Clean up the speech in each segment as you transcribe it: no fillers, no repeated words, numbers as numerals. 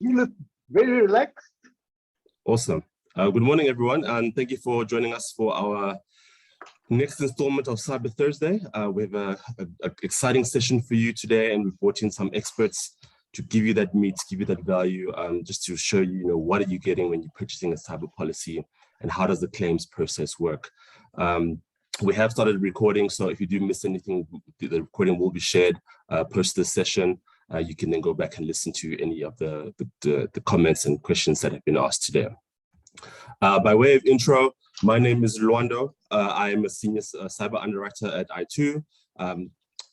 You look very relaxed. Awesome. Good morning, everyone, and thank you for joining us for our next installment of Cyber Thursday. We have an exciting session for you today, and we've brought in some experts to give you that meat, give you that value, just to show you, what are you getting when you're purchasing a cyber policy, and how does the claims process work. We have started recording, so if you do miss anything, the recording will be shared post this session. You can then go back and listen to any of the comments and questions that have been asked today. By way of intro, my name is Lwando. I am a Senior Cyber Underwriter at iTOO.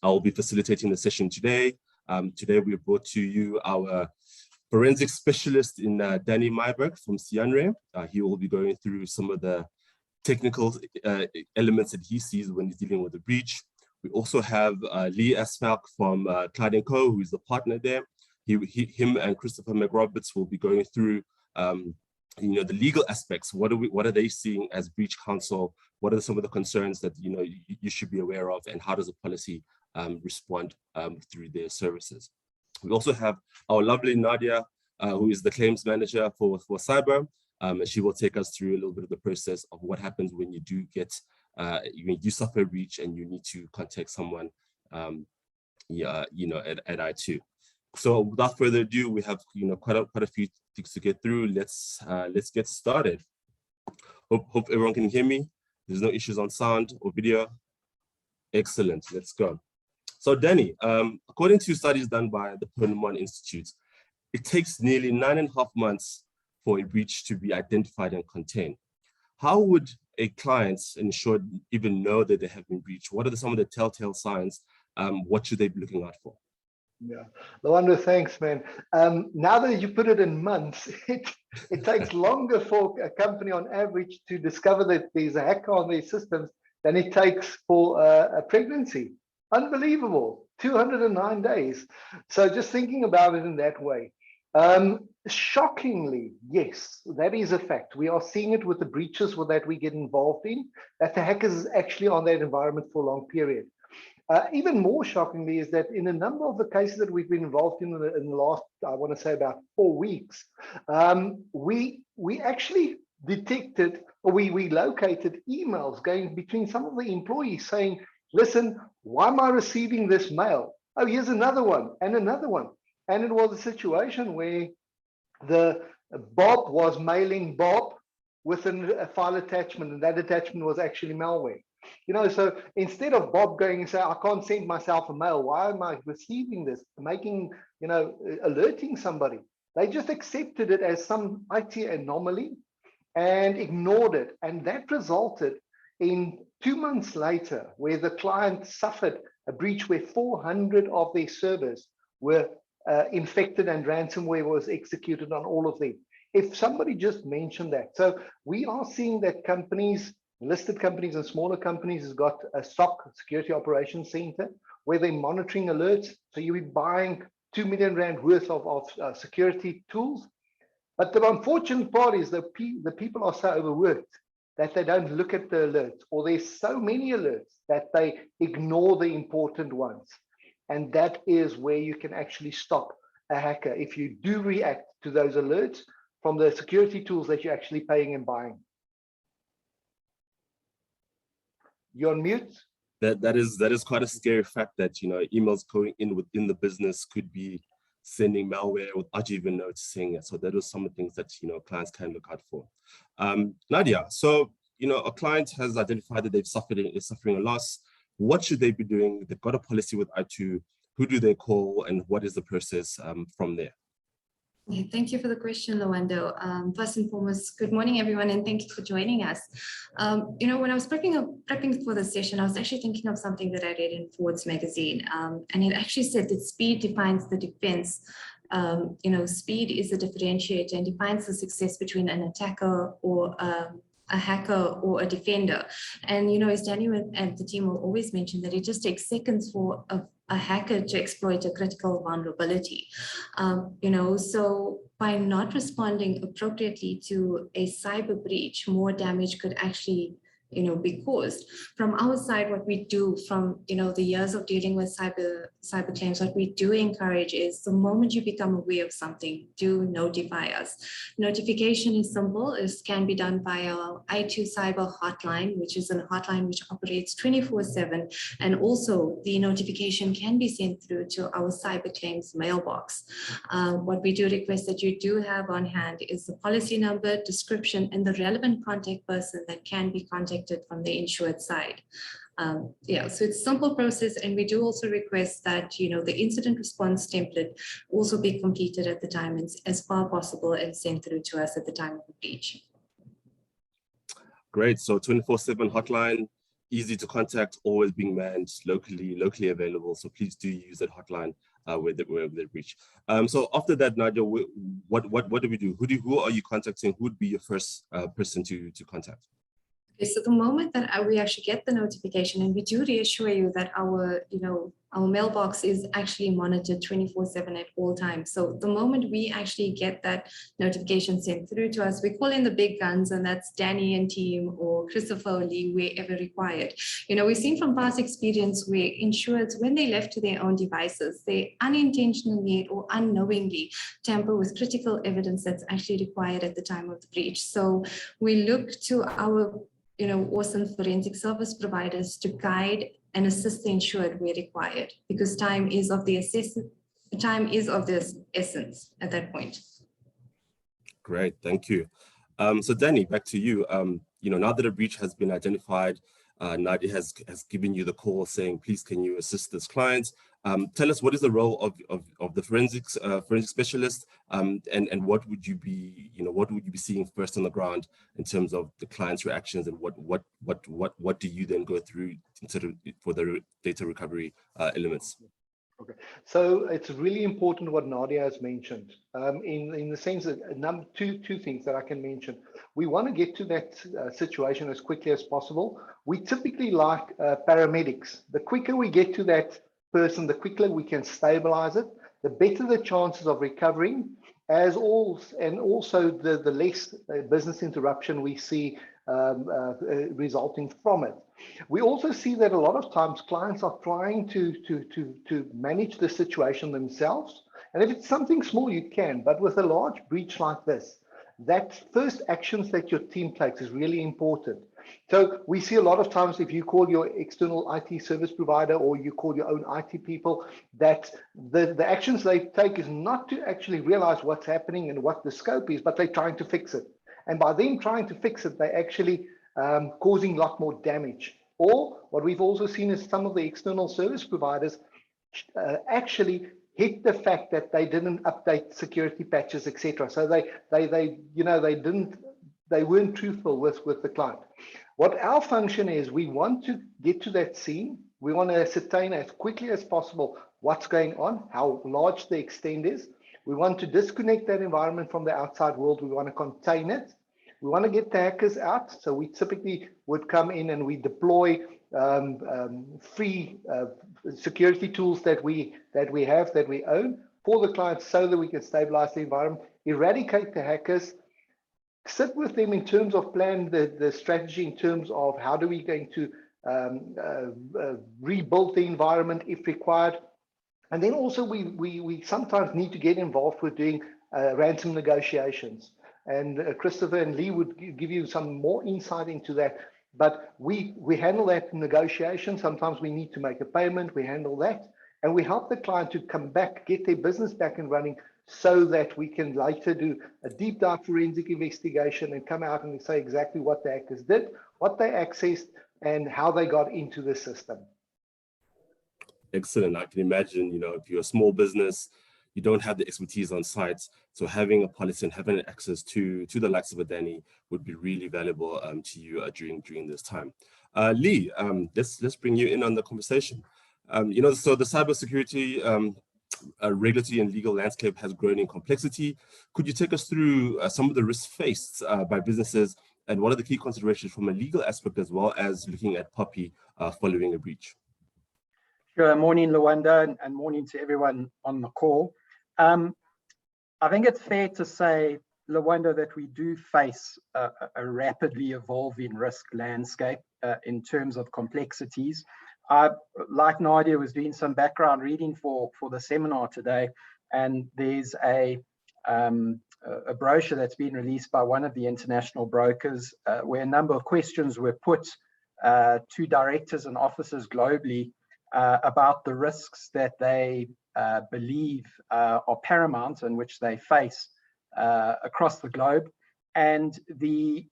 I'll be facilitating the session today. Today we brought to you our forensic specialist in Danny Myburg from Cyanre. He will be going through some of the technical elements that he sees when he's dealing with a breach. We also have Astfalck from Clyde & Co, who is the partner there. Him and Christopher MacRoberts will be going through the legal aspects. What are they seeing as breach counsel? What are some of the concerns that you should be aware of, and how does a policy respond through their services? We also have our lovely Nadia, who is the claims manager for cyber, and she will take us through a little bit of the process of what happens when you do get you do suffer a breach and you need to contact someone at iTOO. So without further ado, we have quite a few things to get through. Let's get started. Hope everyone can hear me. There's no issues on sound or video. Excellent. Let's go. So Danny, according to studies done by the Perlman Institute, it takes nearly 9.5 months for a breach to be identified and contained. How would a client insured even know that they have been breached? What are some of the telltale signs? What should they be looking out for? Yeah, Lwando, thanks, man. Now that you put it in months, it takes longer for a company on average to discover that there's a hacker on their systems than it takes for a pregnancy. Unbelievable, 209 days. So just thinking about it in that way. Shockingly, yes, that is a fact. We are seeing it with the breaches that we get involved in, that the hackers is actually on that environment for a long period. Even more shockingly is that in a number of the cases that we've been involved in the last, I want to say about 4 weeks, we actually detected, or we located emails going between some of the employees saying, listen, why am I receiving this mail? Oh, here's another one and another one. And it was a situation where the Bob was mailing Bob with a file attachment, and that attachment was actually malware. So instead of Bob going and say, I can't send myself a mail, why am I receiving this? Alerting somebody. They just accepted it as some IT anomaly and ignored it. And that resulted in 2 months later, where the client suffered a breach where 400 of their servers were infected and ransomware was executed on all of them. If somebody just mentioned that. So we are seeing that companies, listed companies and smaller companies, has got a SOC, Security Operations Center, where they're monitoring alerts. So you'll be buying 2 million Rand worth of security tools. But the unfortunate part is that the people are so overworked that they don't look at the alerts, or there's so many alerts that they ignore the important ones. And that is where you can actually stop a hacker if you do react to those alerts from the security tools that you're actually paying and buying. You're on mute. That is quite a scary fact that emails going in within the business could be sending malware without even noticing it. So that is some of the things that clients can look out for. Nadia, so a client has identified that is suffering a loss. What should they be doing? They've got a policy with iTOO. Who do they call, and what is the process from there? Yeah, thank you for the question, Lwando. First and foremost, good morning, everyone, and thank you for joining us. When I was prepping for the session, I was actually thinking of something that I read in Forbes magazine, and it actually said that speed defines the defense. Speed is the differentiator and defines the success between an attacker or a hacker or a defender. And as Danny and the team will always mention, that it just takes seconds for a hacker to exploit a critical vulnerability. So by not responding appropriately to a cyber breach, more damage could actually be caused. From our side, what we do from, the years of dealing with cyber claims, what we do encourage is the moment you become aware of something, do notify us. Notification is simple. It can be done via our iTOO cyber hotline, which is a hotline which operates 24/7. And also the notification can be sent through to our cyber claims mailbox. What we do request that you do have on hand is the policy number, description, and the relevant contact person that can be contacted from the insured side. So it's a simple process, and we do also request that the incident response template also be completed at the time as far possible and sent through to us at the time of the breach. Great. So 24/7 hotline, easy to contact, always being manned, locally available. So please do use that hotline wherever they reach. So after that, Nadia, what do we do? Who are you contacting? Who would be your first person to contact? Okay, so the moment that we actually get the notification, and we do reassure you that our mailbox is actually monitored 24/7 at all times. So the moment we actually get that notification sent through to us, we call in the big guns, and that's Danny and team or Christopher or Lee, wherever required. We've seen from past experience where insureds, when they left to their own devices, they unintentionally or unknowingly tamper with critical evidence that's actually required at the time of the breach. So we look to our awesome forensic service providers to guide and assist the insured where required, because time is of the essence at that point. Great, thank you. So Danny, back to you. Now that a breach has been identified, Nadia has given you the call saying, please, can you assist this client? Tell us, what is the role of the forensic specialist, and what would you be seeing first on the ground in terms of the client's reactions, and what do you then go through for the data recovery elements? Okay, so it's really important what Nadia has mentioned, in the sense that two things that I can mention. We want to get to that situation as quickly as possible. We typically like paramedics. The quicker we get to that person, the quicker we can stabilize it, the better the chances of recovering, and also the less business interruption we see resulting from it. We also see that a lot of times clients are trying to manage the situation themselves, and if it's something small, you can, but with a large breach like this, that first actions that your team takes is really important. So we see a lot of times, if you call your external IT service provider or you call your own IT people, that the actions they take is not to actually realize what's happening and what the scope is, but they're trying to fix it. And by them trying to fix it, they're actually causing a lot more damage. Or what we've also seen is some of the external service providers actually hit the fact that they didn't update security patches, etc. So they weren't truthful with the client. What our function is, we want to get to that scene. We want to ascertain as quickly as possible what's going on, how large the extent is. We want to disconnect that environment from the outside world. We want to contain it. We want to get the hackers out. So we typically would come in and we deploy free security tools that we own for the clients, so that we can stabilize the environment, eradicate the hackers, sit with them in terms of plan the strategy in terms of how do we going to rebuild the environment if required. And then also we sometimes need to get involved with doing ransom negotiations. And Christopher and Lee would give you some more insight into that. But we handle that negotiation. Sometimes we need to make a payment. We handle that. And we help the client to come back, get their business back and running, so that we can later do a deep dive forensic investigation and come out and say exactly what the hackers did, what they accessed, and how they got into the system. Excellent. I can imagine, if you're a small business, you don't have the expertise on site. So having a policy and having access to the likes of a Danny would be really valuable to you during this time. Lee, let's bring you in on the conversation. So the cybersecurity regulatory and legal landscape has grown in complexity. Could you take us through some of the risks faced by businesses, and what are the key considerations from a legal aspect, as well as looking at POPI following a breach? Sure. Morning, Lwando, and morning to everyone on the call. I think it's fair to say Lwando, that we do face a rapidly evolving risk landscape in terms of complexities. Like Nadia, was doing some background reading for the seminar today, and there's a brochure that's been released by one of the international brokers where a number of questions were put to directors and officers globally about the risks that they believe are paramount and which they face across the globe. And the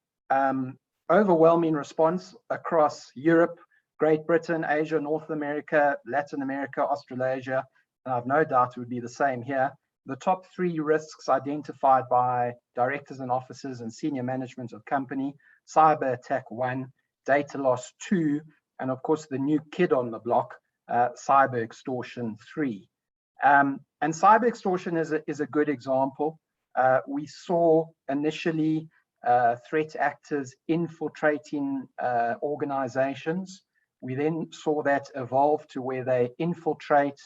overwhelming response across Europe, Great Britain, Asia, North America, Latin America, Australasia, and I've no doubt it would be the same here. The top 3 risks identified by directors and officers and senior management of company: cyber attack 1, data loss 2, and of course the new kid on the block, cyber extortion 3. And cyber extortion is a good example. We saw initially threat actors infiltrating organizations. We then saw that evolve to where they infiltrate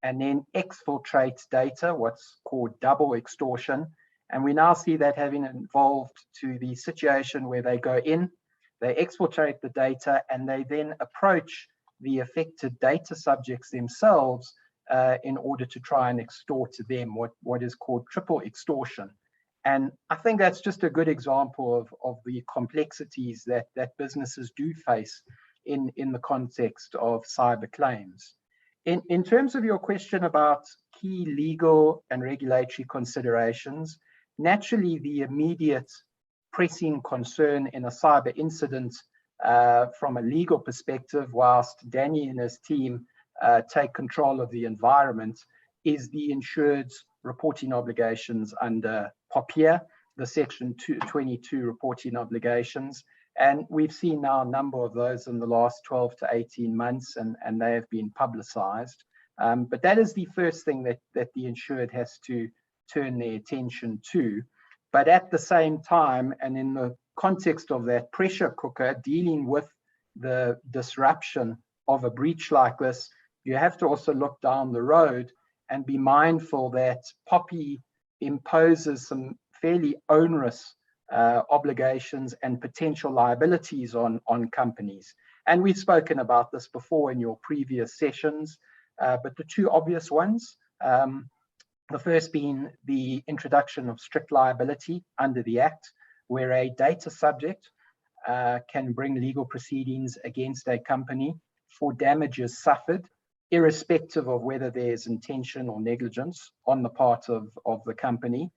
and then exfiltrate data, what's called double extortion. And we now see that having evolved to the situation where they go in, they exfiltrate the data, and they then approach the affected data subjects themselves in order to try and extort to them, what is called triple extortion. And I think that's just a good example of the complexities that businesses do face in the context of cyber claims. In terms of your question about key legal and regulatory considerations, naturally the immediate pressing concern in a cyber incident from a legal perspective, whilst Danny and his team take control of the environment, is the insured's reporting obligations under POPIA, the Section 22 reporting obligations. And we've seen now a number of those in the last 12 to 18 months, and they have been publicized. But that is the first thing that the insured has to turn their attention to. But at the same time, and in the context of that pressure cooker, dealing with the disruption of a breach like this, you have to also look down the road and be mindful that POPI imposes some fairly onerous obligations and potential liabilities on companies. And we've spoken about this before in your previous sessions, but the 2 obvious ones, the first being the introduction of strict liability under the Act, where a data subject can bring legal proceedings against a company for damages suffered, irrespective of whether there's intention or negligence on the part of the company.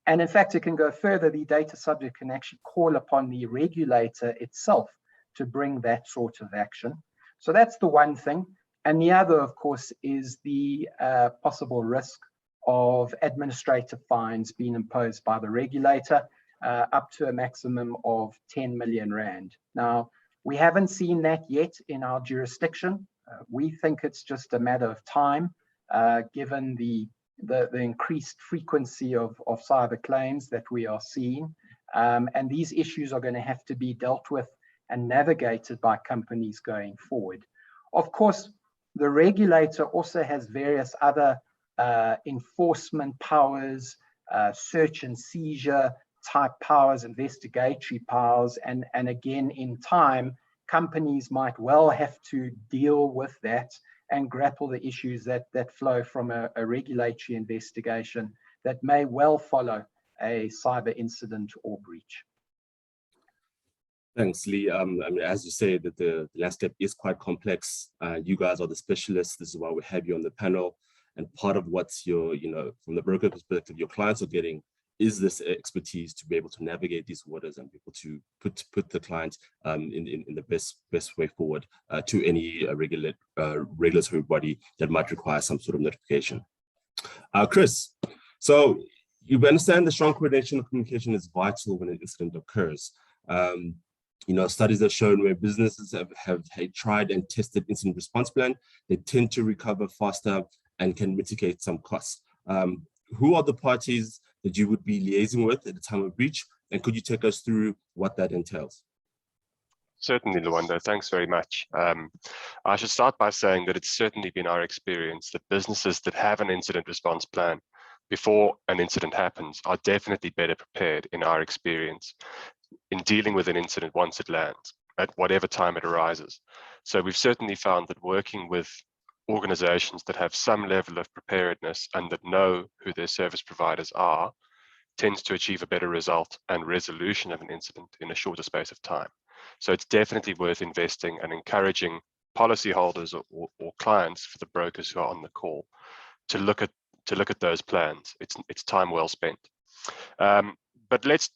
And in fact, it can go further. The data subject can actually call upon the regulator itself to bring that sort of action. So that's the one thing. And the other, of course, is the possible risk of administrative fines being imposed by the regulator up to a maximum of 10 million rand. Now, we haven't seen that yet in our jurisdiction. We think it's just a matter of time, given the increased frequency of cyber claims that we are seeing. And these issues are going to have to be dealt with and navigated by companies going forward. Of course, the regulator also has various other enforcement powers, search and seizure type powers, investigatory powers, and again, in time, companies might well have to deal with that and grapple the issues that flow from a regulatory investigation that may well follow a cyber incident or breach. Thanks, Lee. I mean, as you say, that the landscape is quite complex. You guys are the specialists. This is why we have you on the panel. And part of what's your, from the broker perspective, your clients are getting is this expertise to be able to navigate these waters and be able to put the client in the best way forward to any regulatory body that might require some sort of notification. Chris, so you understand the strong coordination of communication is vital when an incident occurs. Studies have shown where businesses have tried and tested incident response plan, they tend to recover faster and can mitigate some costs. Who are the parties that you would be liaising with at the time of breach? And could you take us through what that entails? Certainly, Lwando, thanks very much. I should start by saying that it's certainly been our experience that businesses that have an incident response plan before an incident happens are definitely better prepared, in our experience, in dealing with an incident once it lands, at whatever time it arises. So we've certainly found that working with organizations that have some level of preparedness and that know who their service providers are tends to achieve a better result and resolution of an incident in a shorter space of time. So it's definitely worth investing and encouraging policyholders or clients, for the brokers who are on the call, to look at those plans. It's time well spent. But let's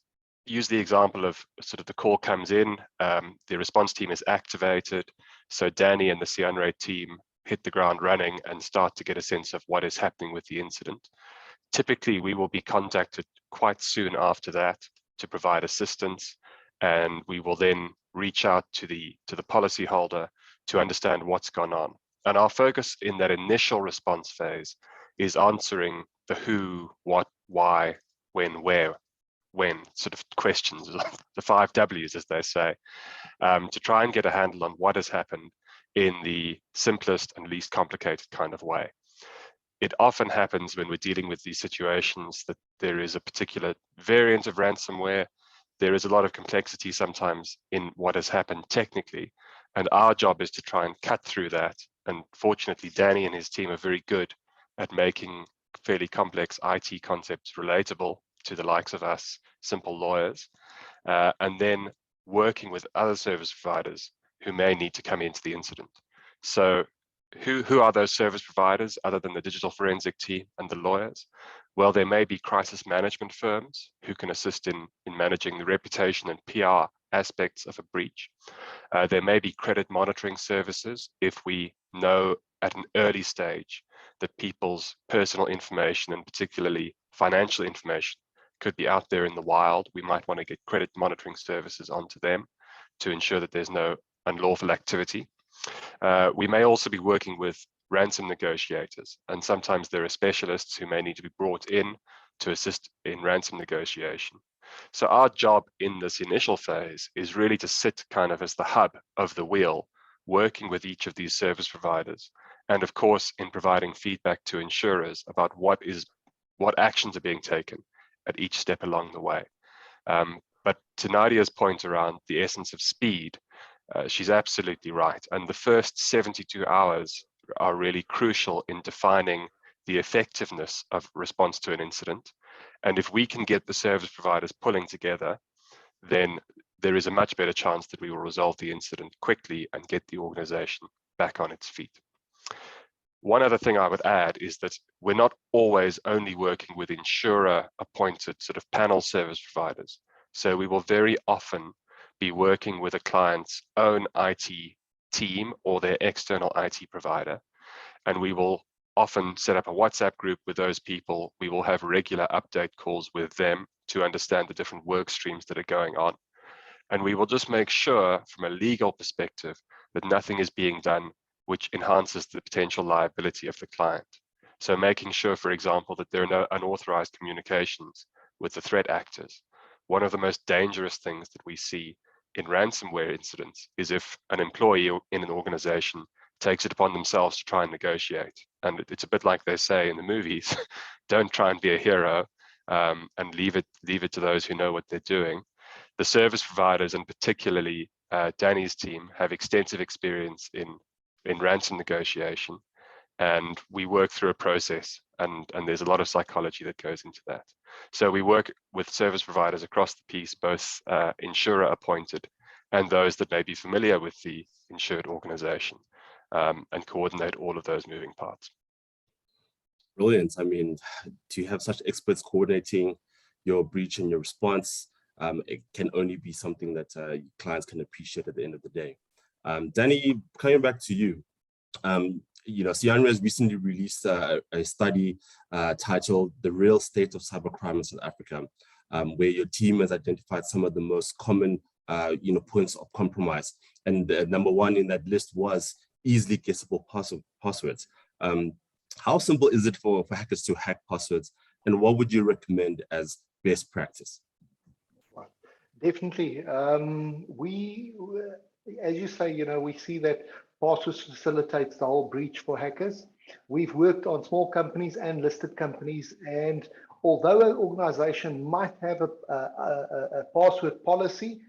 use the example of sort of the call comes in, the response team is activated, so Danny and the Cyanre team hit the ground running and start to get a sense of what is happening with the incident. Typically, we will be contacted quite soon after that to provide assistance, and we will then reach out to the policyholder to understand what's gone on. And our focus in that initial response phase is answering the who, what, why, when, where, when sort of questions, the 5 W's, as they say, to try and get a handle on what has happened in the simplest and least complicated kind of way. It often happens when we're dealing with these situations that there is a particular variant of ransomware. There is a lot of complexity sometimes in what has happened technically, and our job is to try and cut through that. And fortunately, Danny and his team are very good at making fairly complex IT concepts relatable to the likes of us, simple lawyers, and then working with other service providers who may need to come into the incident. So who are those service providers other than the digital forensic team and the lawyers? Well, there may be crisis management firms who can assist in managing the reputation and PR aspects of a breach. There may be credit monitoring services if we know at an early stage that people's personal information, and particularly financial information, could be out there in the wild. We might want to get credit monitoring services onto them to ensure that there's no unlawful activity. We may also be working with ransom negotiators, and sometimes there are specialists who may need to be brought in to assist in ransom negotiation. So our job in this initial phase is really to sit kind of as the hub of the wheel, working with each of these service providers, and of course in providing feedback to insurers about what actions are being taken at each step along the way. But to Nadia's point around the essence of speed, she's absolutely right. And the first 72 hours are really crucial in defining the effectiveness of response to an incident. And if we can get the service providers pulling together, then there is a much better chance that we will resolve the incident quickly and get the organization back on its feet. One other thing I would add is that we're not always only working with insurer-appointed sort of panel service providers. So we will very often be working with a client's own IT team or their external IT provider. And we will often set up a WhatsApp group with those people. We will have regular update calls with them to understand the different work streams that are going on. And we will just make sure from a legal perspective that nothing is being done which enhances the potential liability of the client. So making sure, for example, that there are no unauthorized communications with the threat actors. One of the most dangerous things that we see in ransomware incidents is if an employee in an organization takes it upon themselves to try and negotiate. And it's a bit like they say in the movies, don't try and be a hero and leave it to those who know what they're doing. The service providers, and particularly Danny's team, have extensive experience in ransom negotiation, and we work through a process, and there's a lot of psychology that goes into that. So we work with service providers across the piece, both insurer appointed and those that may be familiar with the insured organization, and coordinate all of those moving parts. Brilliant. I mean, to have such experts coordinating your breach and your response, it can only be something that clients can appreciate at the end of the day. Danny, coming back to you, Cyanre has recently released a study titled "The Real State of Cybercrime in South Africa," where your team has identified some of the most common, points of compromise. And number one in that list was easily guessable passwords. How simple is it for hackers to hack passwords, and what would you recommend as best practice? Definitely. As you say, we see that passwords facilitates the whole breach for hackers. We've worked on small companies and listed companies, and although an organization might have a password policy,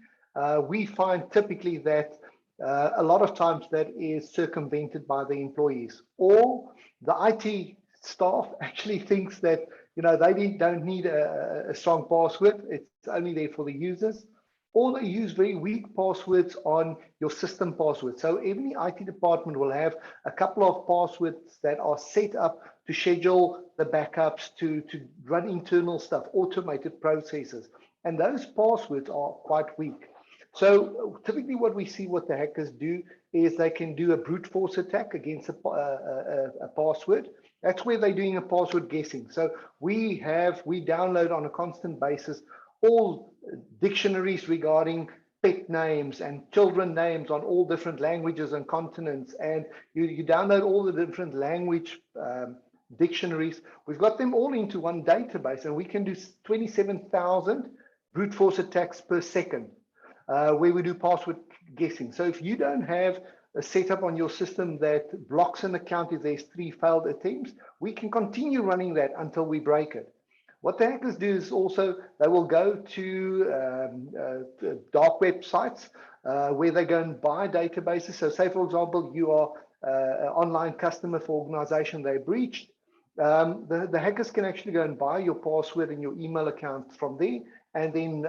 we find typically that a lot of times that is circumvented by the employees, or the IT staff actually thinks that they don't need a strong password. It's only there for the users, or they use very weak passwords on your system password. So every IT department will have a couple of passwords that are set up to schedule the backups, to run internal stuff, automated processes. And those passwords are quite weak. So typically what we see what the hackers do is they can do a brute force attack against a password. That's where they're doing a password guessing. So we download on a constant basis all dictionaries regarding pet names and children names on all different languages and continents, and you download all the different language dictionaries. We've got them all into one database, and we can do 27,000 brute force attacks per second, where we do password guessing. So if you don't have a setup on your system that blocks an account if there's 3 failed attempts, we can continue running that until we break it. What the hackers do is also they will go to dark web sites where they go and buy databases. So say, for example, you are an online customer for an organization they breached. The hackers can actually go and buy your password and your email account from there, and then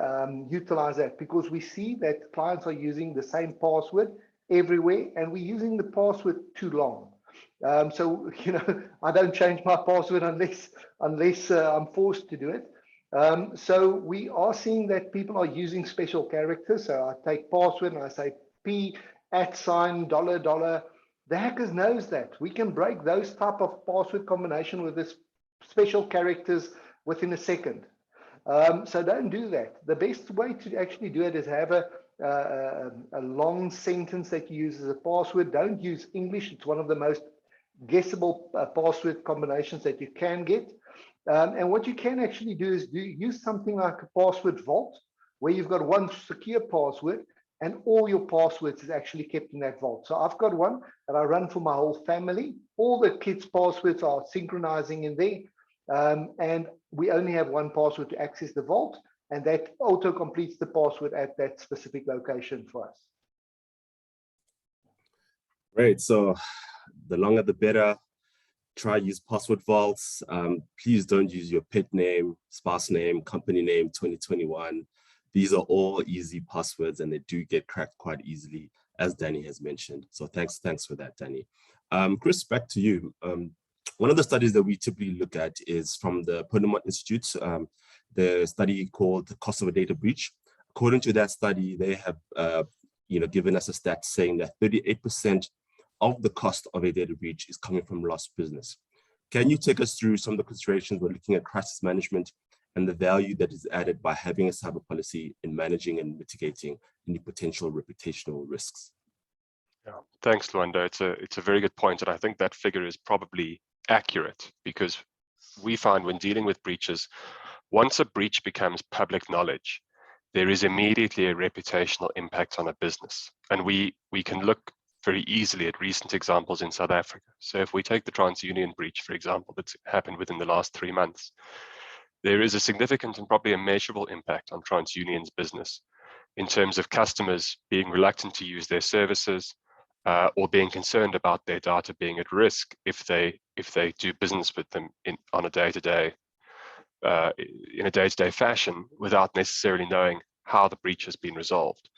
utilize that, because we see that clients are using the same password everywhere, and we're using the password too long. So I don't change my password unless I'm forced to do it. So we are seeing that people are using special characters. So I take password and I say P @ $. The hackers knows that we can break those type of password combination with this special characters within a second. So don't do that. The best way to actually do it is have a long sentence that you use as a password. Don't use English. It's one of the most guessable password combinations that you can get. And what you can actually do is use something like a password vault, where you've got one secure password and all your passwords is actually kept in that vault. So I've got one that I run for my whole family. All the kids' passwords are synchronizing in there. And we only have one password to access the vault, and that auto completes the password at that specific location for us. Great. So the longer the better. Try use password vaults. Please don't use your pet name, spouse name, company name, 2021. These are all easy passwords, and they do get cracked quite easily, as Danny has mentioned. So thanks for that, Danny. Chris, back to you. One of the studies that we typically look at is from the Ponemon Institute, the study called The Cost of a Data Breach. According to that study, they have given us a stat saying that 38% of the cost of a data breach is coming from lost business. Can you take us through some of the considerations when looking at crisis management and the value that is added by having a cyber policy in managing and mitigating any potential reputational risks? Yeah, thanks, Lwando. It's a very good point, and I think that figure is probably accurate, because we find when dealing with breaches, once a breach becomes public knowledge, there is immediately a reputational impact on a business, and we can look very easily at recent examples in South Africa. So if we take the TransUnion breach, for example, that's happened within the last 3 months, there is a significant and probably a measurable impact on TransUnion's business in terms of customers being reluctant to use their services, or being concerned about their data being at risk if they do business with them in a day-to-day fashion, without necessarily knowing how the breach has been resolved.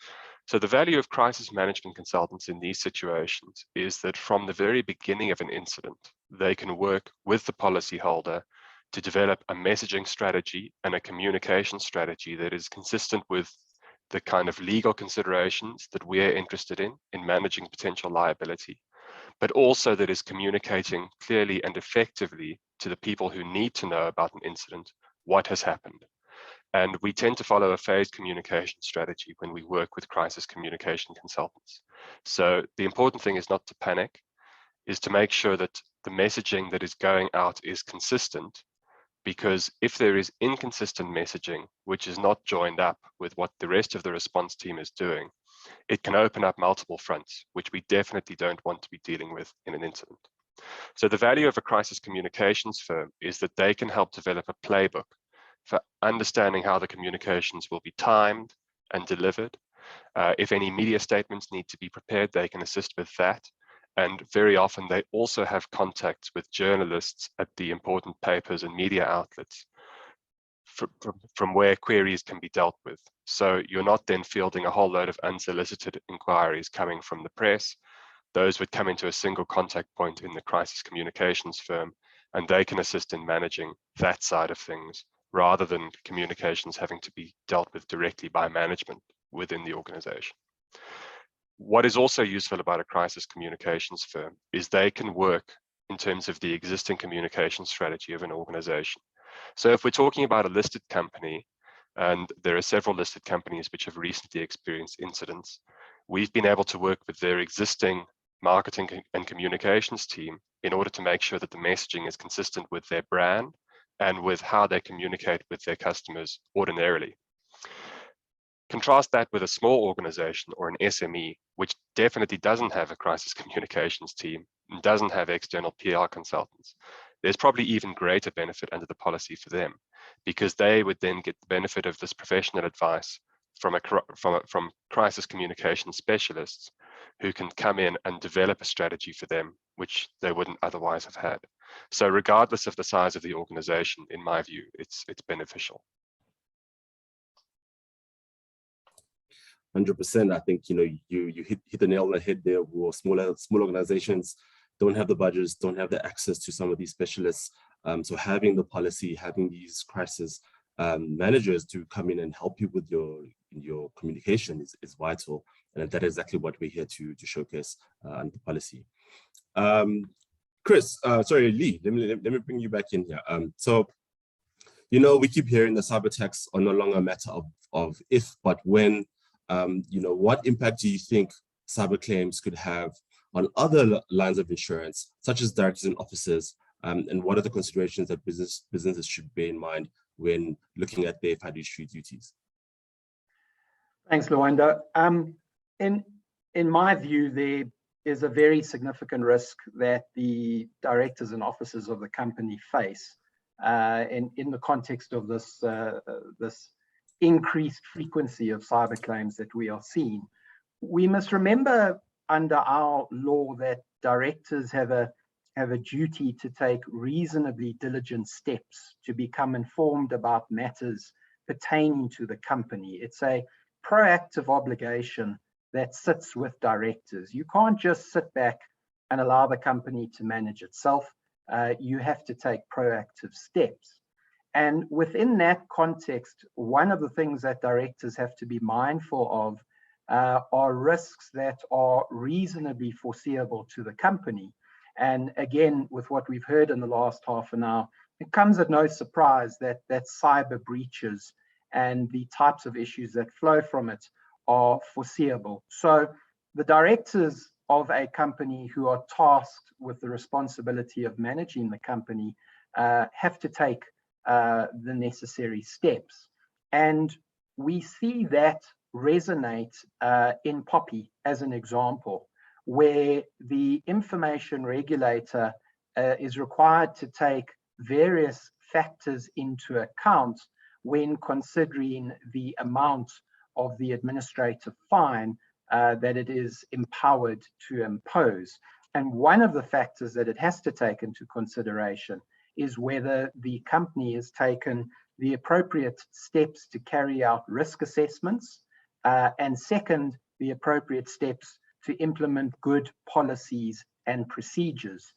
So the value of crisis management consultants in these situations is that from the very beginning of an incident, they can work with the policyholder to develop a messaging strategy and a communication strategy that is consistent with the kind of legal considerations that we're interested in managing potential liability, but also that is communicating clearly and effectively to the people who need to know about an incident what has happened. And we tend to follow a phased communication strategy when we work with crisis communication consultants. So the important thing is not to panic, is to make sure that the messaging that is going out is consistent, because if there is inconsistent messaging, which is not joined up with what the rest of the response team is doing, it can open up multiple fronts, which we definitely don't want to be dealing with in an incident. So the value of a crisis communications firm is that they can help develop a playbook for understanding how the communications will be timed and delivered. If any media statements need to be prepared, they can assist with that. And very often they also have contacts with journalists at the important papers and media outlets from where queries can be dealt with. So you're not then fielding a whole load of unsolicited inquiries coming from the press. Those would come into a single contact point in the crisis communications firm, and they can assist in managing that side of things rather than communications having to be dealt with directly by management within the organization. What is also useful about a crisis communications firm is they can work in terms of the existing communication strategy of an organization. So if we're talking about a listed company, and there are several listed companies which have recently experienced incidents, we've been able to work with their existing marketing and communications team in order to make sure that the messaging is consistent with their brand and with how they communicate with their customers ordinarily. Contrast that with a small organization or an SME, which definitely doesn't have a crisis communications team and doesn't have external PR consultants. There's probably even greater benefit under the policy for them, because they would then get the benefit of this professional advice from crisis communication specialists who can come in and develop a strategy for them, which they wouldn't otherwise have had. So regardless of the size of the organization, in my view, it's beneficial. 100%. I think you hit the nail on the head there. Where small organizations don't have the budgets, don't have the access to some of these specialists. So having the policy, having these crisis managers to come in and help you with your communication is vital, and that is exactly what we're here to showcase under the policy. Chris, sorry, Lee, let me bring you back in here. So we keep hearing the cyber attacks are no longer a matter of if, but when. What impact do you think cyber claims could have on other lines of insurance, such as directors and officers, and what are the considerations that businesses should bear in mind when looking at their fiduciary duties? Thanks, Lwando. In my view, there is a very significant risk that the directors and officers of the company face in the context of this increased frequency of cyber claims that we are seeing. We must remember under our law that directors have a duty to take reasonably diligent steps to become informed about matters pertaining to the company. It's a proactive obligation that sits with directors. You can't just sit back and allow the company to manage itself. You have to take proactive steps. And within that context, one of the things that directors have to be mindful of are risks that are reasonably foreseeable to the company. And again, with what we've heard in the last half an hour, it comes at no surprise that cyber breaches and the types of issues that flow from it are foreseeable. So the directors of a company who are tasked with the responsibility of managing the company have to take the necessary steps. And we see that resonate in Poppy as an example, where the information regulator is required to take various factors into account when considering the amount of the administrative fine that it is empowered to impose. And one of the factors that it has to take into consideration is whether the company has taken the appropriate steps to carry out risk assessments, and second, the appropriate steps to implement good policies and procedures.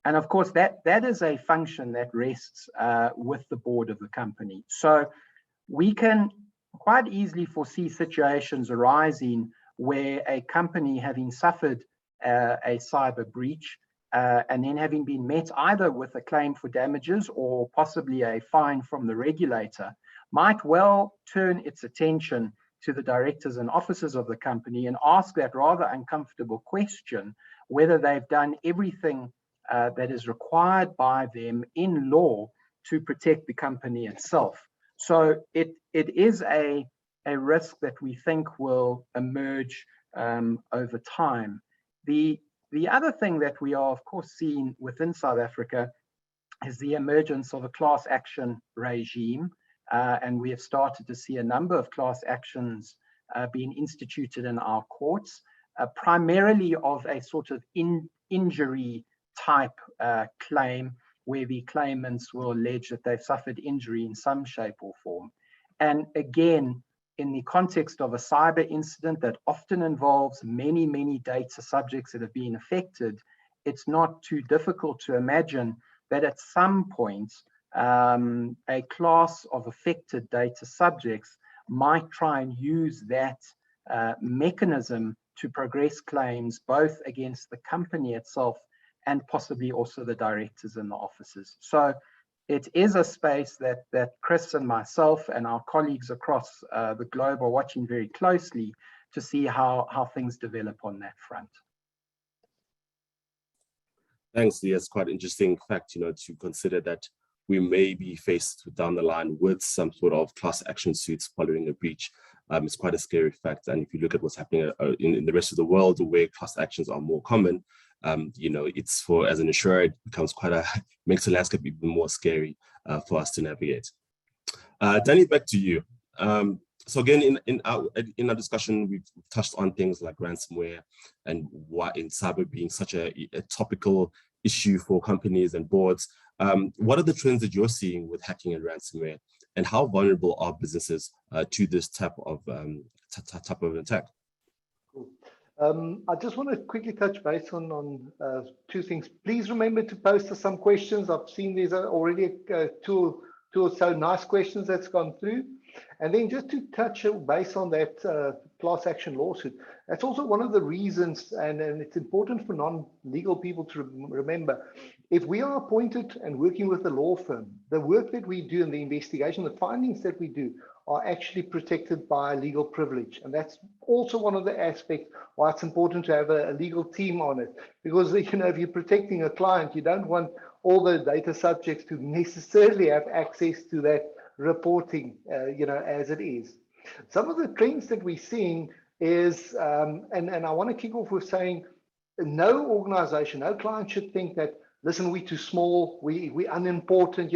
And of course, that is a function that rests with the board of the company. So we can quite easily foresee situations arising where a company, having suffered a cyber breach, and then having been met either with a claim for damages or possibly a fine from the regulator, might well turn its attention to the directors and officers of the company and ask that rather uncomfortable question, whether they've done everything that is required by them in law to protect the company itself. So it is a risk that we think will emerge over time. The The other thing that we are, of course, seeing within South Africa is the emergence of a class action regime. And we have started to see a number of class actions being instituted in our courts, primarily of a sort of injury type claim, where the claimants will allege that they've suffered injury in some shape or form. And again, in the context of a cyber incident that often involves many, many data subjects that have been affected, it's not too difficult to imagine that at some point, a class of affected data subjects might try and use that mechanism to progress claims both against the company itself and possibly also the directors and the officers. So it is a space that Chris and myself and our colleagues across the globe are watching very closely to see how things develop on that front. Thanks, Lee. It's quite an interesting fact, to consider that we may be faced down the line with some sort of class action suits following a breach. It's quite a scary fact. And if you look at what's happening in the rest of the world, where class actions are more common, it's as an insurer, it becomes makes the landscape even more scary for us to navigate. Danny, back to you. So again, in our discussion, we've touched on things like ransomware and why in cyber being such a topical issue for companies and boards. What are the trends that you're seeing with hacking and ransomware, and how vulnerable are businesses to this type of attack? Cool. I just want to quickly touch base on two things. Please remember to post us some questions. I've seen there's already two or so nice questions that's gone through. And then just to touch base on that class action lawsuit, that's also one of the reasons, and it's important for non-legal people to remember, if we are appointed and working with the law firm, the work that we do and the investigation, the findings that we do are actually protected by legal privilege. And that's also one of the aspects why it's important to have a legal team on it. Because, if you're protecting a client, you don't want all the data subjects to necessarily have access to that reporting, as it is. Some of the trends that we're seeing is, and I want to kick off with saying, no organization, no client should think that, listen, we're too small, we're unimportant.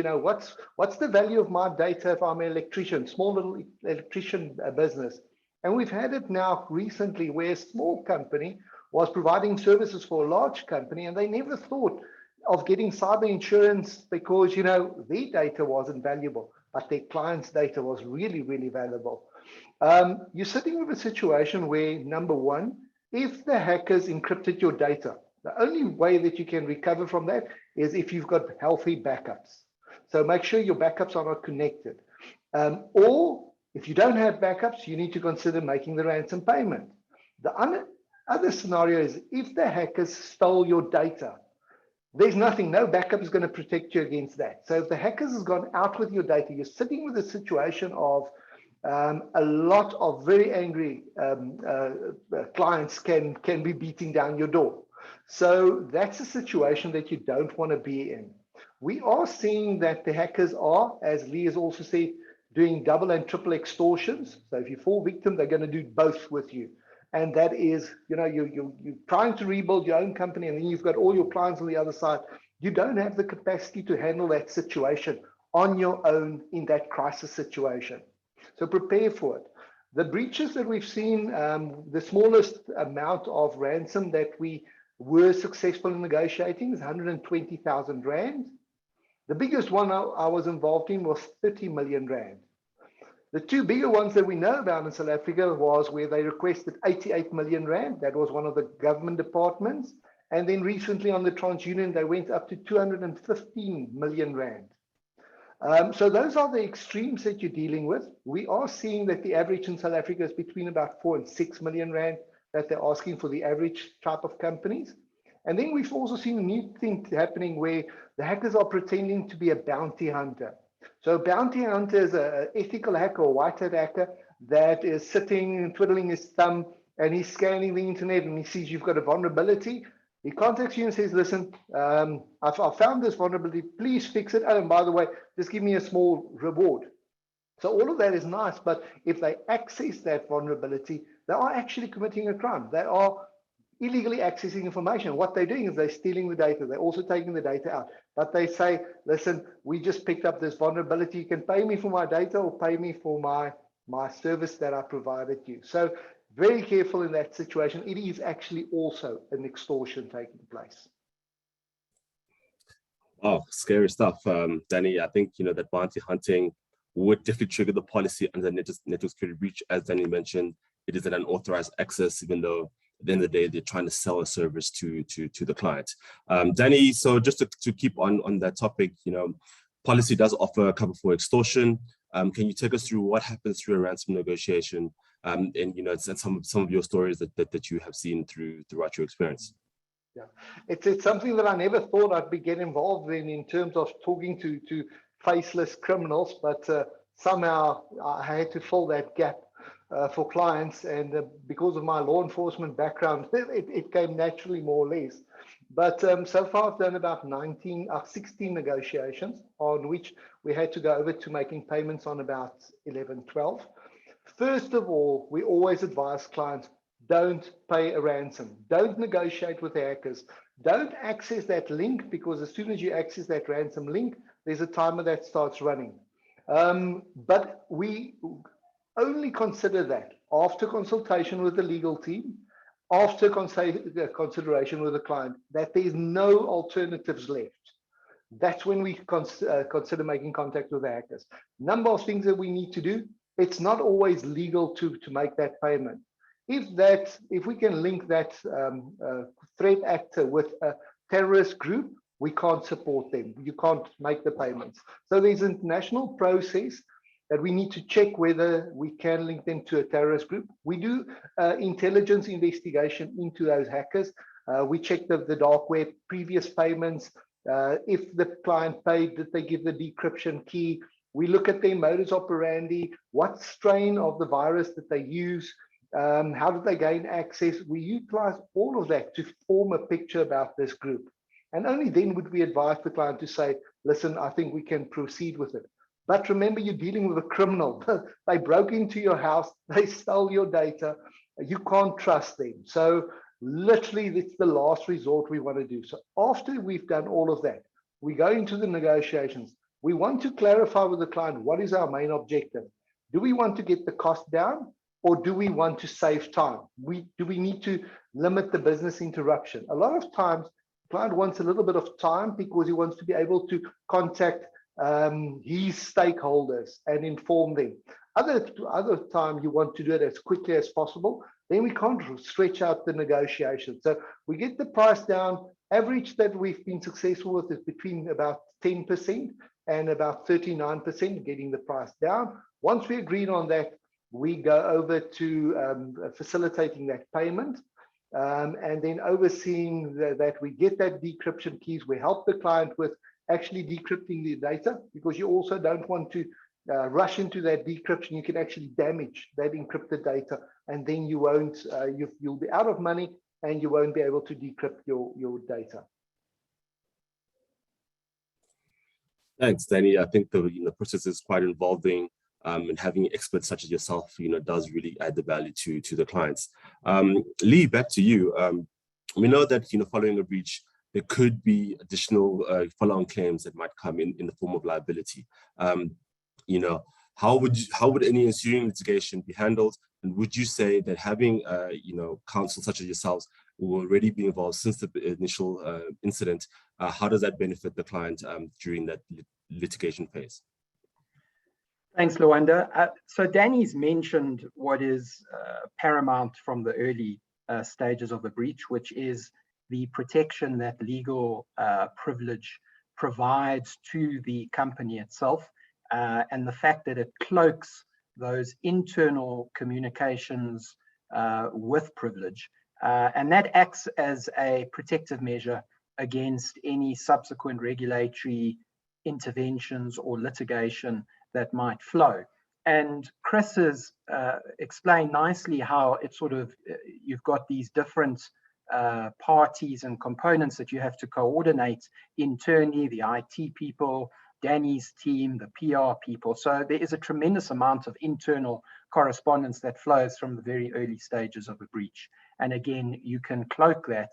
What's the value of my data if I'm an electrician, small little electrician business? And we've had it now recently where a small company was providing services for a large company, and they never thought of getting cyber insurance because, their data wasn't valuable, but their client's data was really, really valuable. You're sitting with a situation where, number one, if the hackers encrypted your data, the only way that you can recover from that is if you've got healthy backups. So make sure your backups are not connected. Or if you don't have backups, you need to consider making the ransom payment. The other scenario is if the hackers stole your data, there's no backup is going to protect you against that. So if the hackers has gone out with your data, you're sitting with a situation of a lot of very angry clients can be beating down your door. So that's a situation that you don't want to be in. We are seeing that the hackers are, as Lee has also said, doing double and triple extortions. So if you fall victim, they're going to do both with you. And that is, you're trying to rebuild your own company, and then you've got all your clients on the other side. You don't have the capacity to handle that situation on your own in that crisis situation. So prepare for it. The breaches that we've seen, the smallest amount of ransom that we were successful in negotiating is 120,000 Rand. The biggest one I was involved in was 30 million Rand. The two bigger ones that we know about in South Africa was where they requested 88 million Rand. That was one of the government departments. And then recently on the TransUnion, they went up to 215 million Rand. So those are the extremes that you're dealing with. We are seeing that the average in South Africa is between about 4 and 6 million Rand that they're asking for the average type of companies. And then we've also seen a new thing happening where the hackers are pretending to be a bounty hunter. So a bounty hunter is an ethical hacker or white hat hacker that is sitting and twiddling his thumb, and he's scanning the internet and he sees you've got a vulnerability. He contacts you and says, listen, I found this vulnerability, please fix it. Oh, and by the way, just give me a small reward. So all of that is nice, but if they access that vulnerability, they are actually committing a crime. They are illegally accessing information. What they're doing is they're stealing the data. They're also taking the data out. But they say, listen, we just picked up this vulnerability. You can pay me for my data or pay me for my service that I provided you. So very careful in that situation. It is actually also an extortion taking place. Oh, scary stuff, Danny. I think that bounty hunting would definitely trigger the policy under network security breach. As Danny mentioned, it is an unauthorized access, even though at the end of the day they're trying to sell a service to the client. Danny, so just to keep on that topic, policy does offer cover for extortion. Can you take us through what happens through a ransom negotiation, and some of your stories that you have seen throughout your experience? Yeah, it's something that I never thought I'd be getting involved in terms of talking to faceless criminals, but somehow I had to fill that gap for clients, and because of my law enforcement background, it came naturally, more or less. But so far I've done about 16 negotiations on which we had to go over to making payments on about 11, 12. First of all, we always advise clients, don't pay a ransom. Don't negotiate with the hackers. Don't access that link, because as soon as you access that ransom link, there's a timer that starts running. But we only consider that after consultation with the legal team, after consideration with the client, that there's no alternatives left. That's when we consider making contact with the hackers. Number of things that we need to do. It's not always legal to make that payment. If we can link that threat actor with a terrorist group, we can't support them. You can't make the payments. So there's an international process that we need to check whether we can link them to a terrorist group. We do intelligence investigation into those hackers. We check the dark web, previous payments. If the client paid, did they give the decryption key? We look at their modus operandi, what strain of the virus that they use, how did they gain access? We utilize all of that to form a picture about this group. And only then would we advise the client to say, listen, I think we can proceed with it. But remember, you're dealing with a criminal. They broke into your house, they stole your data. You can't trust them. So literally, it's the last resort we want to do. So after we've done all of that, we go into the negotiations. We want to clarify with the client, what is our main objective? Do we want to get the cost down, or do we want to save time? Do we need to limit the business interruption? A lot of times, the client wants a little bit of time because he wants to be able to contact his stakeholders and inform them. Other time, you want to do it as quickly as possible. Then we can't stretch out the negotiation. So we get the price down. Average that we've been successful with is between about 10% and about 39%, getting the price down. Once we agreed on that, we go over to facilitating that payment, and then overseeing that we get that decryption keys. We help the client with actually decrypting the data, because you also don't want to rush into that decryption. You can actually damage that encrypted data, and then you won't, you'll be out of money and you won't be able to decrypt your data. Thanks, Danny. I think the process is quite involving, and having experts such as yourself, does really add the value to the clients. Lee, back to you. We know that following a breach, there could be additional follow-on claims that might come in the form of liability. How would any ensuing litigation be handled? And would you say that having counsel such as yourselves, who will already be involved since the initial incident, how does that benefit the client during that litigation phase? Thanks, Lwando. So Danny's mentioned what is paramount from the early stages of the breach, which is the protection that legal privilege provides to the company itself, and the fact that it cloaks those internal communications with privilege. And that acts as a protective measure against any subsequent regulatory interventions or litigation that might flow. And Chris has explained nicely how it's sort of, you've got these different parties and components that you have to coordinate internally, the IT people, Danny's team, the PR people. So there is a tremendous amount of internal correspondence that flows from the very early stages of a breach. And again, you can cloak that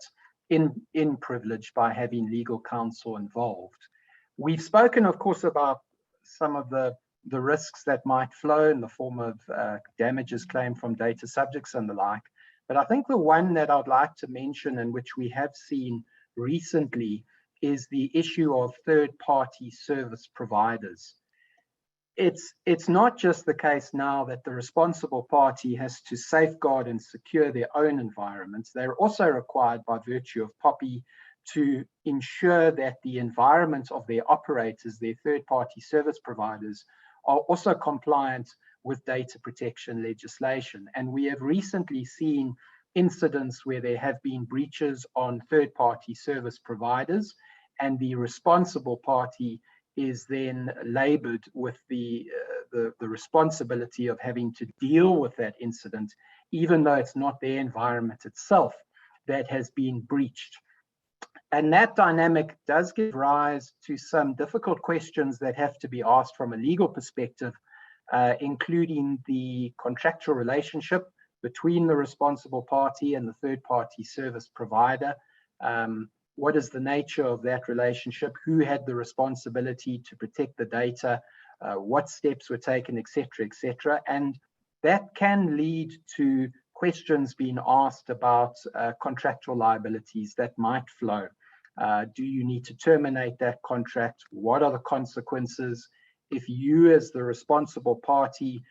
in privilege by having legal counsel involved. We've spoken, of course, about some of the risks that might flow in the form of damages claimed from data subjects and the like. But I think the one that I'd like to mention, and which we have seen recently, is the issue of third-party service providers. It's not just the case now that the responsible party has to safeguard and secure their own environments. They're also required by virtue of POPI to ensure that the environment of their operators, their third-party service providers, are also compliant with data protection legislation. And we have recently seen incidents where there have been breaches on third-party service providers, and the responsible party is then labored with the responsibility of having to deal with that incident, even though it's not their environment itself that has been breached. And that dynamic does give rise to some difficult questions that have to be asked from a legal perspective, including the contractual relationship between the responsible party and the third-party service provider. What is the nature of that relationship? Who had the responsibility to protect the data? What steps were taken, etc., etc. And that can lead to questions being asked about contractual liabilities that might flow. Do you need to terminate that contract? What are the consequences? If you, as the responsible party,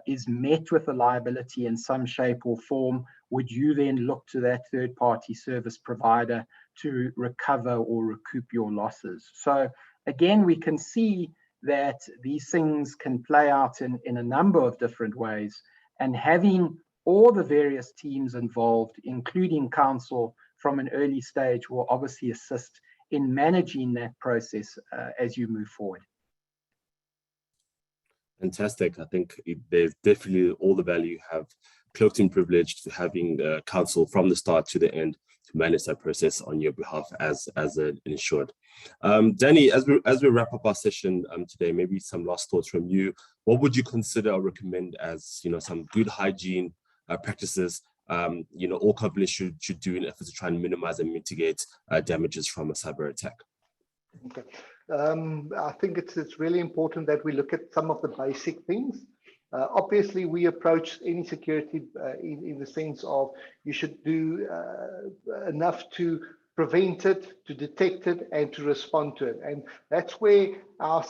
is met with a liability in some shape or form, would you then look to that third-party service provider to recover or recoup your losses? So again, we can see that these things can play out in a number of different ways, and having all the various teams involved, including counsel from an early stage, will obviously assist in managing that process as you move forward. Fantastic. I think there's definitely all the value you have cloaked in privilege to having counsel from the start to the end to manage that process on your behalf as an insured. Danny, as we wrap up our session today, maybe some last thoughts from you. What would you consider or recommend as some good hygiene practices all companies should do in efforts to try and minimize and mitigate damages from a cyber attack? Okay. I think it's really important that we look at some of the basic things. Obviously, we approach any security in the sense of you should do enough to prevent it, to detect it, and to respond to it. And that's where our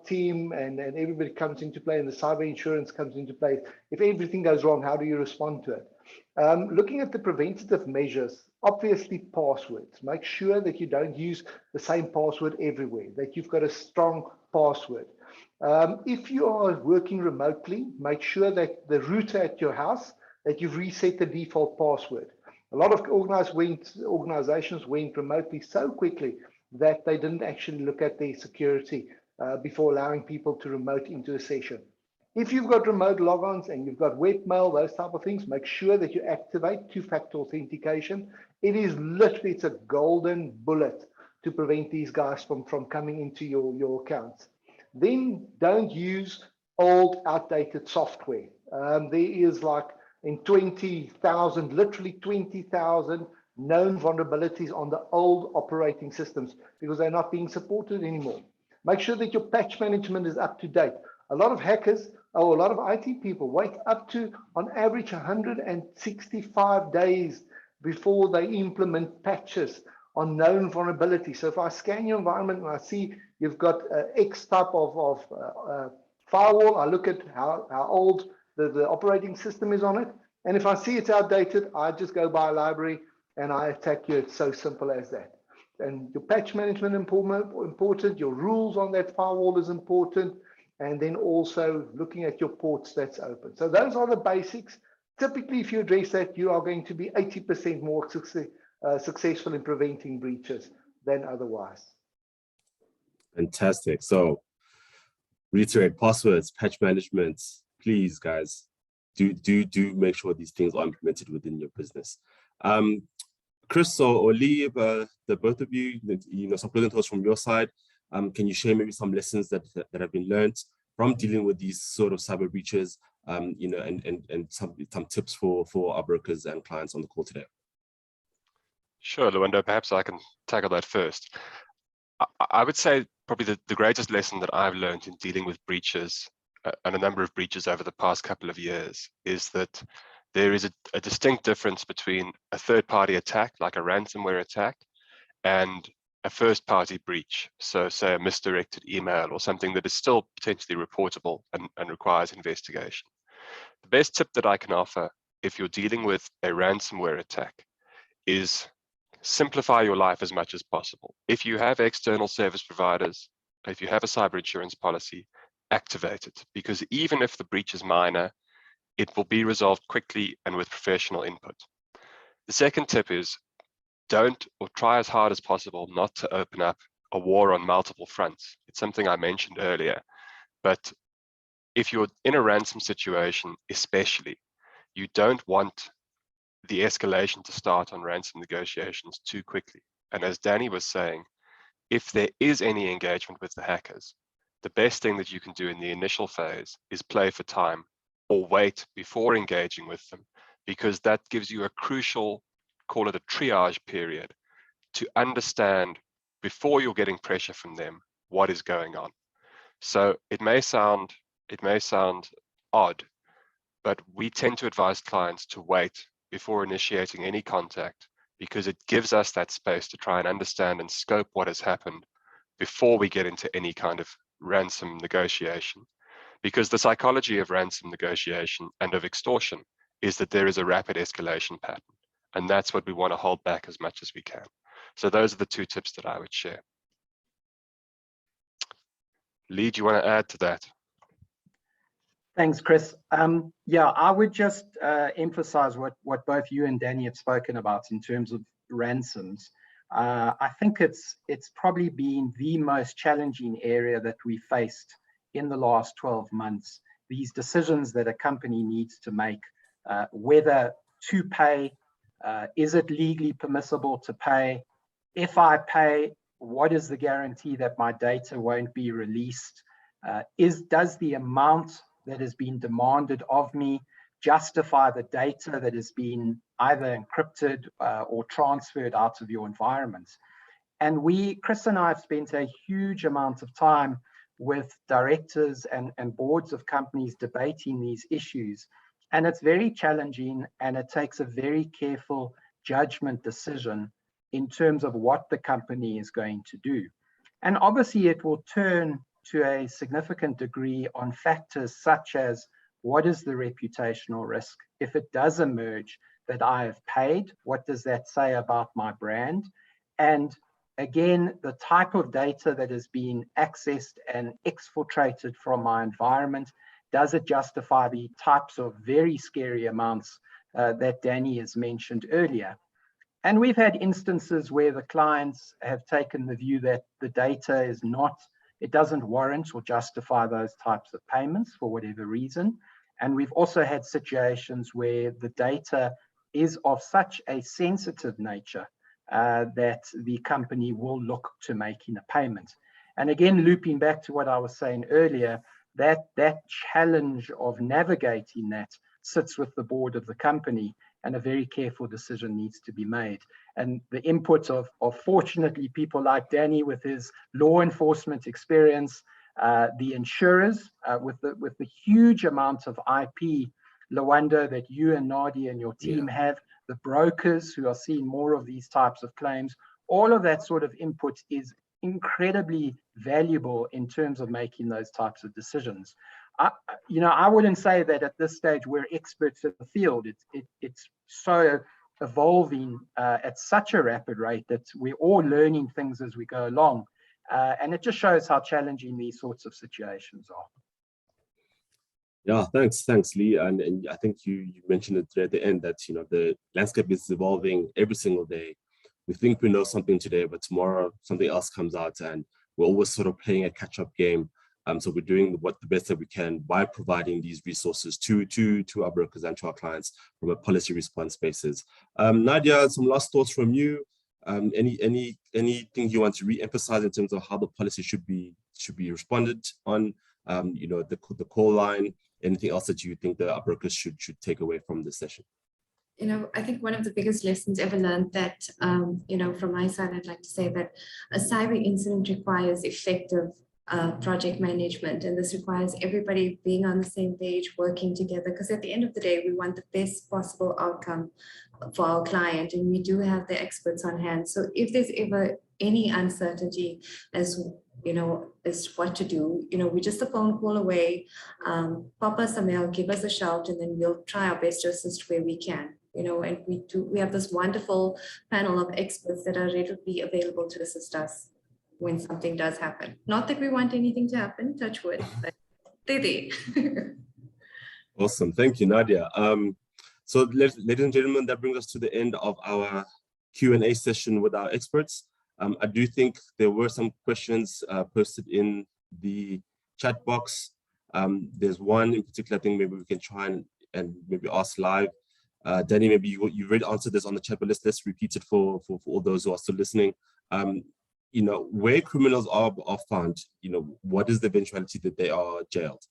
team and everybody comes into play, and the cyber insurance comes into play. If everything goes wrong, how do you respond to it? Looking at the preventative measures, obviously passwords. Make sure that you don't use the same password everywhere, that you've got a strong password. If you are working remotely, make sure that the router at your house, that you've reset the default password. A lot of organizations went remotely so quickly that they didn't actually look at their security before allowing people to remote into a session. If you've got remote logons and you've got webmail, those type of things, make sure that you activate two-factor authentication. It's a golden bullet to prevent these guys from coming into your accounts. Then don't use old, outdated software. There is in 20,000, literally 20,000 known vulnerabilities on the old operating systems because they're not being supported anymore. Make sure that your patch management is up to date. A lot of hackers or a lot of IT people wait up to, on average, 165 days before they implement patches on known vulnerabilities. So if I scan your environment and I see you've got X type of firewall, I look at how old the operating system is on it. And if I see it's outdated, I just go by a library and I attack you. It's so simple as that. And your patch management important, your rules on that firewall is important, and then also looking at your ports that's open. So those are the basics. Typically, if you address that, you are going to be 80% more successful in preventing breaches than otherwise. Fantastic. So reiterate, passwords, patch management, please guys, do make sure these things are implemented within your business. Chris or Lee, the both of you, some closing thoughts from your side. Can you share maybe some lessons that have been learned from dealing with these sort of cyber breaches, you know, and some tips for our brokers and clients on the call today? Sure, Lwando, perhaps I can tackle that first. I would say probably the greatest lesson that I've learned in dealing with breaches and a number of breaches over the past couple of years is that there is a distinct difference between a third-party attack, like a ransomware attack, and a first-party breach. So say a misdirected email or something that is still potentially reportable and requires investigation. The best tip that I can offer if you're dealing with a ransomware attack is simplify your life as much as possible. If you have external service providers, if you have a cyber insurance policy, activate it, because even if the breach is minor, it will be resolved quickly and with professional input. The second tip is don't, or try as hard as possible not to open up a war on multiple fronts. It's something I mentioned earlier, but if you're in a ransom situation, especially, you don't want the escalation to start on ransom negotiations too quickly. And as Danny was saying, if there is any engagement with the hackers, the best thing that you can do in the initial phase is play for time or wait before engaging with them, because that gives you a crucial, call it a triage period, to understand before you're getting pressure from them what is going on. So it may sound odd, but we tend to advise clients to wait before initiating any contact, because it gives us that space to try and understand and scope what has happened before we get into any kind of ransom negotiation. Because the psychology of ransom negotiation and of extortion is that there is a rapid escalation pattern, and that's what we want to hold back as much as we can. So those are the two tips that I would share. Lee, do you want to add to that? Thanks, Chris. Yeah, I would just emphasize what both you and Danny have spoken about in terms of ransoms. I think it's probably been the most challenging area that we faced in the last 12 months. These decisions that a company needs to make, whether to pay, is it legally permissible to pay? If I pay, what is the guarantee that my data won't be released? Does the amount that has been demanded of me justify the data that has been either encrypted or transferred out of your environment? And Chris and I have spent a huge amount of time with directors and boards of companies debating these issues. And it's very challenging, and it takes a very careful judgment decision in terms of what the company is going to do. And obviously it will turn to a significant degree on factors such as what is the reputational risk? If it does emerge that I have paid, what does that say about my brand? And again, the type of data that is being accessed and exfiltrated from my environment, does it justify the types of very scary amounts that Danny has mentioned earlier? And we've had instances where the clients have taken the view that the data is not, it doesn't warrant or justify those types of payments for whatever reason. And we've also had situations where the data is of such a sensitive nature that the company will look to making a payment. And again, looping back to what I was saying earlier, that challenge of navigating that sits with the board of the company, and a very careful decision needs to be made. And the input of fortunately people like Danny with his law enforcement experience, the insurers with the huge amount of IP, Lwando, that you and Nadia and your team have, the brokers who are seeing more of these types of claims, all of that sort of input is incredibly valuable in terms of making those types of decisions. I wouldn't say that at this stage we're experts in the field. It's so evolving at such a rapid rate that we're all learning things as we go along. And it just shows how challenging these sorts of situations are. Yeah, thanks, Lee. And I think you mentioned it at the end that the landscape is evolving every single day. We think we know something today, but tomorrow something else comes out, and we're always sort of playing a catch-up game. So we're doing the best that we can by providing these resources to our brokers and to our clients from a policy response basis. Nadia, some last thoughts from you. Anything you want to re-emphasize in terms of how the policy should be responded on? The call line. Anything else that you think that our brokers should take away from this session? I think one of the biggest lessons ever learned that, from my side, I'd like to say that a cyber incident requires effective project management, and this requires everybody being on the same page, working together, because at the end of the day, we want the best possible outcome for our client, and we do have the experts on hand. So if there's ever any uncertainty as what to do, we're just a phone call away. Pop us a mail, give us a shout, and then we'll try our best to assist where we can. And we have this wonderful panel of experts that are readily available to assist us when something does happen. Not that we want anything to happen, touch wood, but they're there. Awesome, thank you, Nadia. So ladies and gentlemen, that brings us to the end of our Q&A session with our experts. I do think there were some questions posted in the chat box. There's one in particular, I think maybe we can try and maybe ask live. Danny, maybe you already answered this on the chat, but let's repeat it for all those who are still listening. Where criminals are found, what is the eventuality that they are jailed?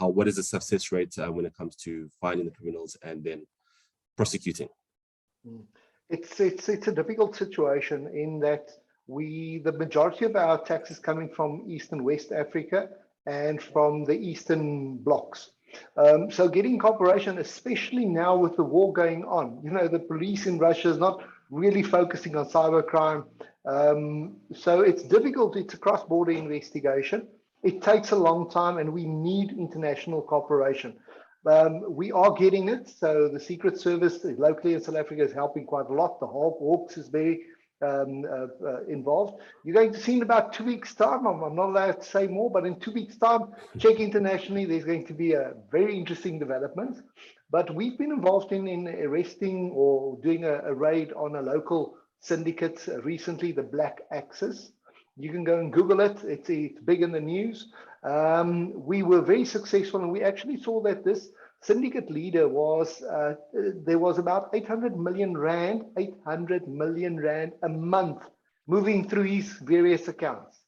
What is the success rate when it comes to finding the criminals and then prosecuting? It's a difficult situation in that the majority of our attacks is coming from East and West Africa and from the Eastern blocks. So getting cooperation, especially now with the war going on, the police in Russia is not really focusing on cybercrime. So it's difficult. It's a cross-border investigation. It takes a long time, and we need international cooperation. We are getting it. So the Secret Service locally in South Africa is helping quite a lot. The Hawks is very involved. You're going to see in about 2 weeks' time, I'm not allowed to say more, but in 2 weeks' time, check internationally, there's going to be a very interesting development. But we've been involved in arresting or doing a raid on a local syndicate recently, the Black Axis. You can go and Google it. It's big in the news. We were very successful, and we actually saw that this syndicate leader there was about 800 million rand a month moving through his various accounts.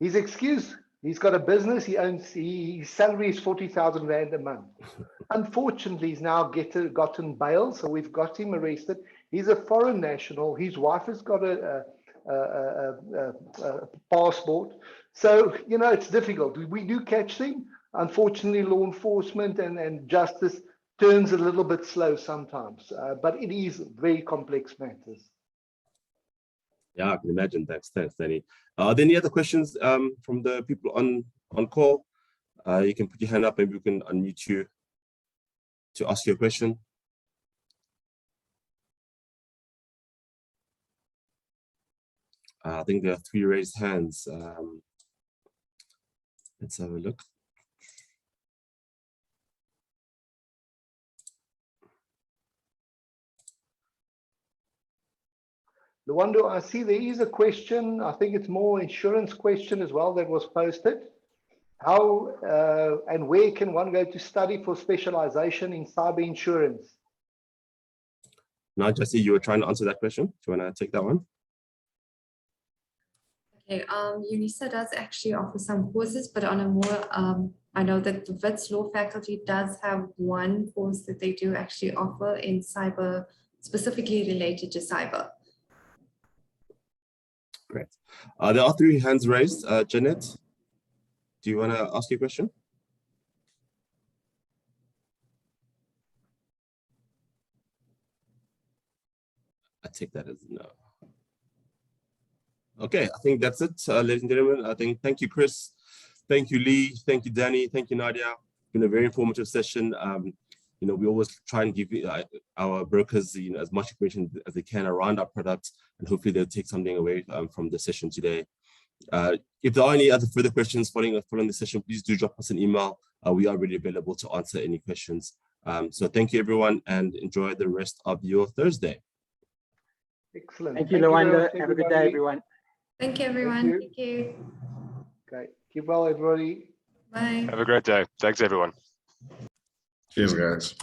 His excuse, he's got a business, his salary is 40,000 rand a month. Unfortunately, he's now gotten bail, so we've got him arrested. He's a foreign national. His wife has got a passport. So, it's difficult. We do catch them. Unfortunately, law enforcement and justice turns a little bit slow sometimes, but it is very complex matters. Yeah, I can imagine. Thanks, Danny. Are there any other questions from the people on call? You can put your hand up, maybe we can unmute you to ask your question. I think there are 3 raised hands. Let's have a look. Lwando, I see there is a question. I think it's more insurance question as well that was posted. How and where can one go to study for specialization in cyber insurance? Nadia, I see you were trying to answer that question. Do you want to take that one? Okay, UNISA does actually offer some courses, but on a more, I know that the Wits Law faculty does have one course that they do actually offer in cyber, specifically related to cyber. Great. There are 3 hands raised. Janet, do you want to ask your question? I take that as no. Okay, I think that's it, ladies and gentlemen. Thank you, Chris. Thank you, Lee. Thank you, Danny. Thank you, Nadia. It's been a very informative session. We always try and give our brokers, as much information as they can around our products, and hopefully they'll take something away from the session today. If there are any other further questions following the session, please do drop us an email. We are really available to answer any questions. So thank you, everyone, and enjoy the rest of your Thursday. Excellent. Thank you, Lwando. Have a good day, everyone. Thank you, everyone. Thank you. Okay. Keep well, everybody. Bye. Have a great day. Thanks, everyone. Cheers, guys.